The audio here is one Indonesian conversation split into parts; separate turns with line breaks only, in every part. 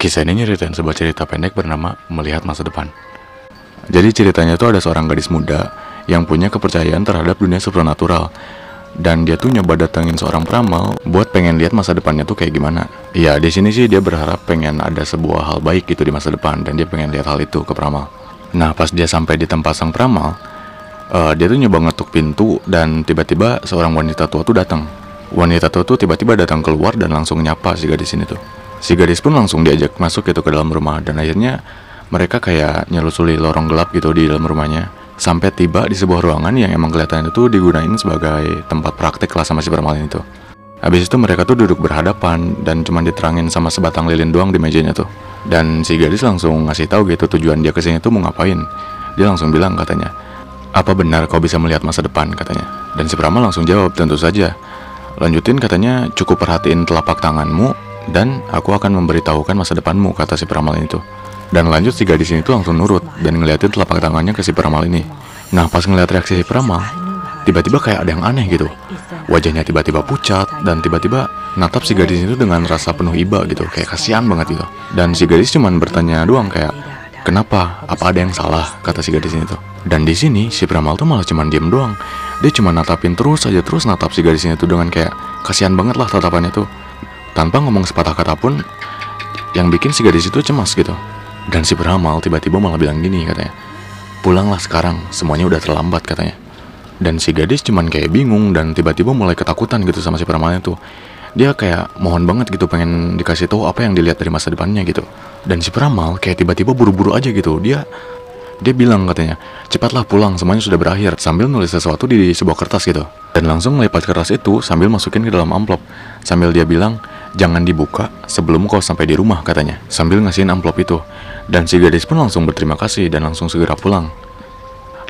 Kisah ini nyeritain sebuah cerita pendek bernama Melihat Masa Depan. Jadi ceritanya itu ada seorang gadis muda yang punya kepercayaan terhadap dunia supernatural. Dan dia tuh nyoba datengin seorang peramal buat pengen lihat masa depannya tuh kayak gimana. Ya di sini sih dia berharap pengen ada sebuah hal baik gitu di masa depan, dan dia pengen lihat hal itu ke peramal. Nah pas dia sampai di tempat sang peramal, dia tuh nyoba ngetuk pintu dan tiba-tiba seorang wanita tua tuh datang. Wanita tua tuh tiba-tiba datang keluar dan langsung nyapa si gadis ini tuh. Si gadis pun langsung diajak masuk gitu ke dalam rumah, dan akhirnya mereka kayak nyelusuri lorong gelap gitu di dalam rumahnya, sampai tiba di sebuah ruangan yang emang kelihatan itu digunain sebagai tempat praktik lah sama si peramal itu. Habis itu mereka tuh duduk berhadapan dan cuma diterangin sama sebatang lilin doang di mejanya tuh. Dan si gadis langsung ngasih tahu gitu tujuan dia kesini tuh mau ngapain. Dia langsung bilang katanya, "Apa benar kau bisa melihat masa depan?" katanya. Dan si peramal langsung jawab, "Tentu saja." Lanjutin katanya, "Cukup perhatiin telapak tanganmu dan aku akan memberitahukan masa depanmu," kata si peramal itu. Dan lanjut si gadis ini tuh langsung nurut dan ngeliatin telapak tangannya ke si peramal ini. Nah pas ngeliat reaksi si peramal, tiba-tiba kayak ada yang aneh gitu. Wajahnya tiba-tiba pucat dan tiba-tiba natap si gadis itu dengan rasa penuh iba gitu, kayak kasihan banget gitu. Dan si gadis cuman bertanya doang kayak, "Kenapa? Apa ada yang salah?" kata si gadis ini tuh. Dan di sini si peramal tuh malah cuman diem doang. Dia cuma natapin terus natap si gadis ini tuh dengan kayak kasihan banget lah tatapannya tuh, tanpa ngomong sepatah kata pun, yang bikin si gadis itu cemas gitu. Dan si peramal tiba-tiba malah bilang gini katanya, "Pulanglah sekarang, semuanya udah terlambat," katanya. Dan si gadis cuman kayak bingung dan tiba-tiba mulai ketakutan gitu sama si peramalnya tuh. Dia kayak mohon banget gitu pengen dikasih tahu apa yang dilihat dari masa depannya gitu. Dan si peramal kayak tiba-tiba buru-buru aja gitu. Dia bilang katanya, "Cepatlah pulang, semuanya sudah berakhir," sambil nulis sesuatu di sebuah kertas gitu. Dan langsung melipat kertas itu sambil masukin ke dalam amplop. Sambil dia bilang, "Jangan dibuka sebelum kau sampai di rumah," katanya, sambil ngasihin amplop itu. Dan si gadis pun langsung berterima kasih dan langsung segera pulang.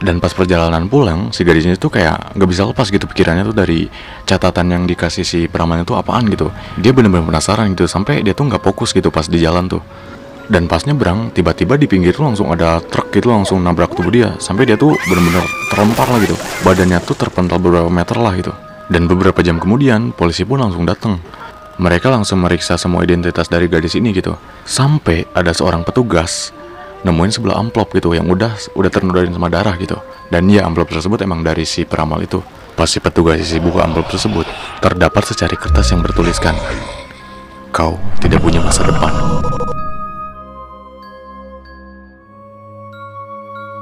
Dan pas perjalanan pulang, si gadis itu kayak gak bisa lepas gitu pikirannya tuh dari catatan yang dikasih si peramal itu apaan gitu. Dia bener-bener penasaran gitu, sampai dia tuh gak fokus gitu pas di jalan tuh. Dan pas nyebrang, tiba-tiba di pinggir tuh langsung ada truk gitu langsung nabrak tubuh dia, sampai dia tuh bener-bener terlempar lah gitu. Badannya tuh terpental beberapa meter lah gitu. Dan beberapa jam kemudian, polisi pun langsung datang. Mereka langsung meriksa semua identitas dari gadis ini gitu. Sampai ada seorang petugas nemuin sebelah amplop gitu yang udah ternodain sama darah gitu. Dan ya amplop tersebut emang dari si peramal itu. Pas si petugas isi buku amplop tersebut, terdapat secari kertas yang bertuliskan, "Kau tidak punya masa depan."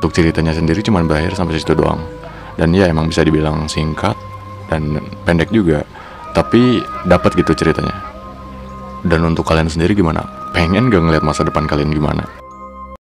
Untuk ceritanya sendiri cuma berakhir sampai situ doang. Dan ya emang bisa dibilang singkat dan pendek juga, tapi dapat gitu ceritanya. Dan untuk kalian sendiri gimana? Pengen gak ngeliat masa depan kalian gimana?